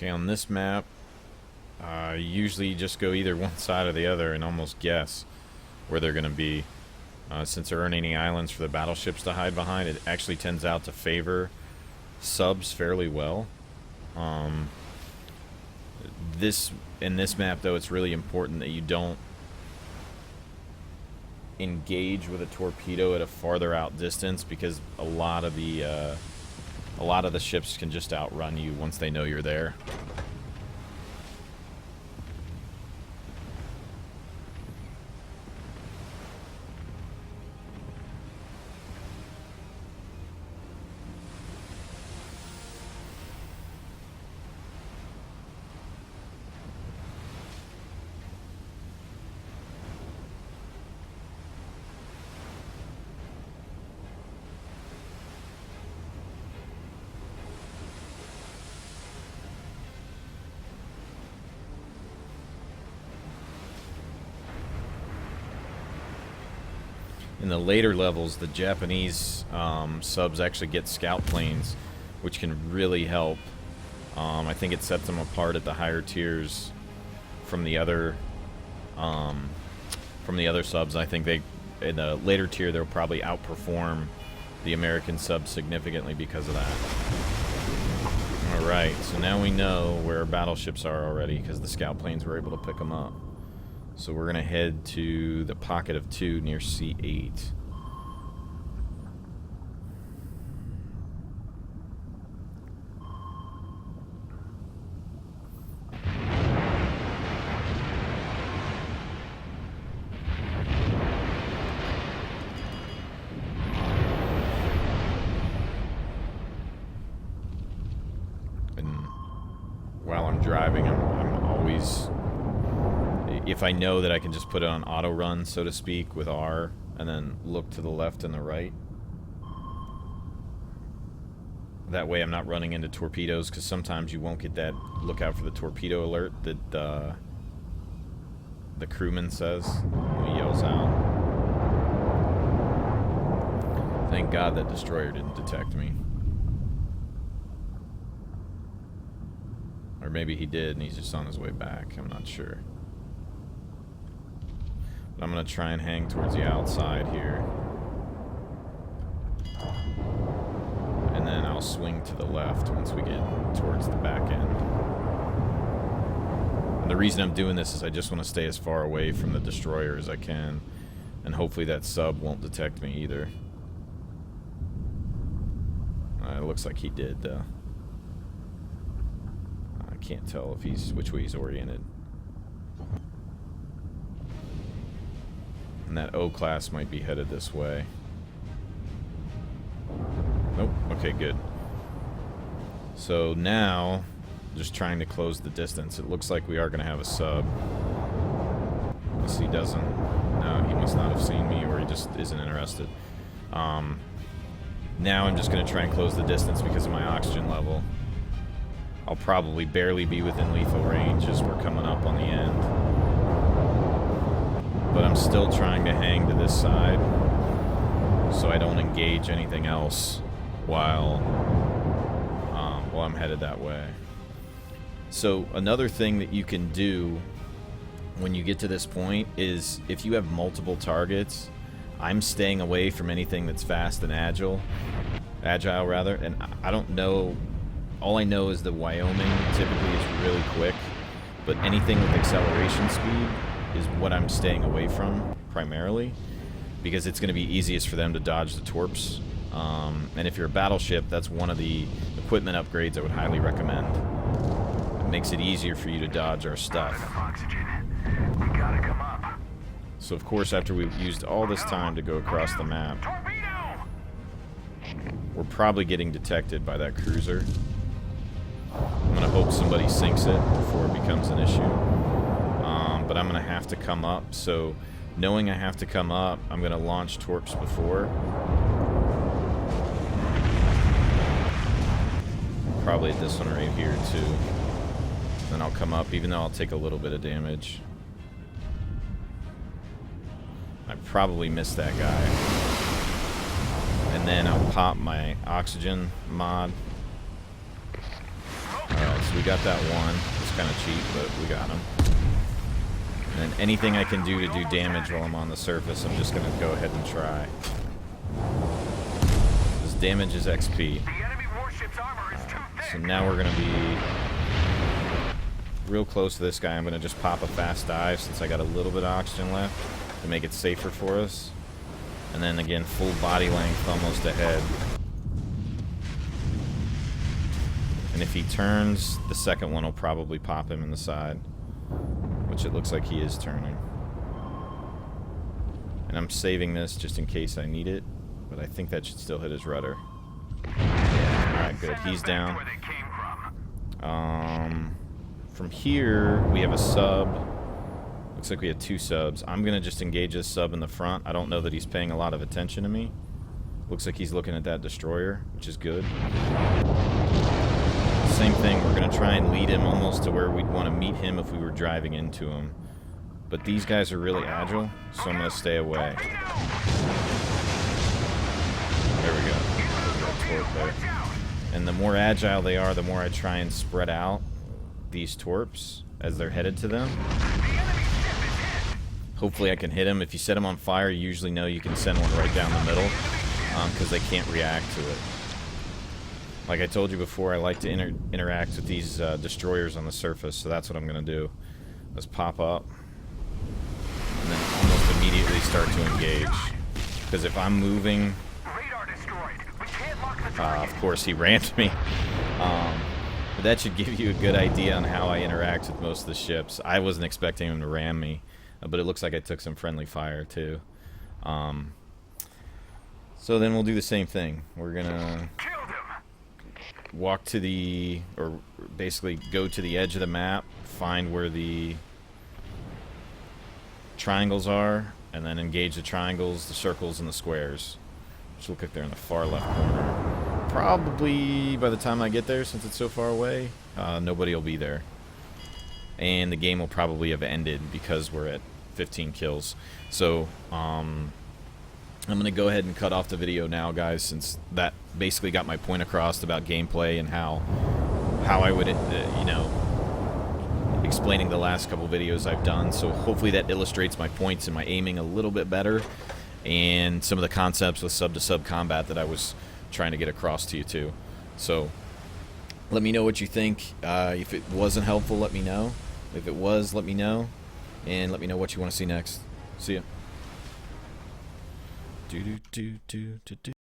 Okay, on this map, usually you just go either one side or the other and almost guess where they're going to be. Since there aren't any islands for the battleships to hide behind, it actually tends out to favor subs fairly well. In this map, though, it's really important that you don't engage with a torpedo at a farther out distance, because a lot of the ships can just outrun you once they know you're there. In the later levels, the Japanese subs actually get scout planes, which can really help. I think it sets them apart at the higher tiers from the other subs. I think in the later tier they'll probably outperform the American subs significantly because of that. All right, so now we know where our battleships are already because the scout planes were able to pick them up. So we're going to head to the pocket of 2 near C8. And while I'm driving, I'm always... If I know that I can just put it on auto run, so to speak, with R, and then look to the left and the right. That way I'm not running into torpedoes, because sometimes you won't get that look out for the torpedo alert that the crewman says when he yells out. Thank God that destroyer didn't detect me. Or maybe he did and he's just on his way back, I'm not sure. I'm going to try and hang towards the outside here. And then I'll swing to the left once we get towards the back end. And the reason I'm doing this is I just want to stay as far away from the destroyer as I can. And hopefully that sub won't detect me either. It looks like he did, though. I can't tell if which way he's oriented. And that O class might be headed this way. Nope. Okay, good. So now, just trying to close the distance. It looks like we are going to have a sub. Unless he doesn't. No, he must not have seen me, or he just isn't interested. Now I'm just going to try and close the distance because of my oxygen level. I'll probably barely be within lethal range as we're coming up on the end. But I'm still trying to hang to this side so I don't engage anything else while I'm headed that way. So another thing that you can do when you get to this point is if you have multiple targets, I'm staying away from anything that's fast and agile rather, and I don't know, all I know is that Wyoming typically is really quick, but anything with acceleration speed is what I'm staying away from primarily, because it's going to be easiest for them to dodge the torps. And if you're a battleship, that's one of the equipment upgrades I would highly recommend. It makes it easier for you to dodge our stuff. So of course, after we've used all this time to go across the map, we're probably getting detected by that cruiser. I'm going to hope somebody sinks it before it becomes an issue. But I'm going to have to come up, so knowing I have to come up, I'm going to launch torps before. Probably at this one right here, too. Then I'll come up, even though I'll take a little bit of damage. I probably missed that guy. And then I'll pop my oxygen mod. Alright, so we got that one. It's kind of cheap, but we got him. And then anything I can do to do damage while I'm on the surface, I'm just going to go ahead and try. This damage is XP. So now we're going to be real close to this guy. I'm going to just pop a fast dive since I got a little bit of oxygen left to make it safer for us. And then again, full body length almost ahead. And if he turns, the second one will probably pop him in the side, which it looks like he is turning. And I'm saving this just in case I need it, but I think that should still hit his rudder. Alright, good. He's down. From here, we have a sub. Looks like we have 2 subs. I'm going to just engage this sub in the front. I don't know that he's paying a lot of attention to me. Looks like he's looking at that destroyer, which is good. Same thing, we're going to try and lead him almost to where we'd want to meet him if we were driving into him. But these guys are really agile, so I'm going to stay away. There we go. There. And the more agile they are, the more I try and spread out these torps as they're headed to them. Hopefully I can hit him. If you set them on fire, you usually know you can send one right down the middle because they can't react to it. Like I told you before, I like to interact with these destroyers on the surface, so that's what I'm going to do. Let's pop up and then almost immediately start to engage. Because if I'm moving... of course, he rammed me. But that should give you a good idea on how I interact with most of the ships. I wasn't expecting him to ram me, but it looks like I took some friendly fire, too. So then we'll do the same thing. We're going to walk to the... or basically go to the edge of the map, find where the triangles are, and then engage the triangles, the circles, and the squares. Which look like they're in the far left corner. Probably by the time I get there, since it's so far away, nobody will be there. And the game will probably have ended because we're at 15 kills. So, I'm going to go ahead and cut off the video now, guys, since that basically got my point across about gameplay and how I would, you know, explaining the last couple videos I've done. So hopefully that illustrates my points and my aiming a little bit better, and some of the concepts with sub-to-sub combat that I was trying to get across to you too. So let me know what you think. If it wasn't helpful, let me know. If it was, let me know, and let me know what you want to see next. See ya.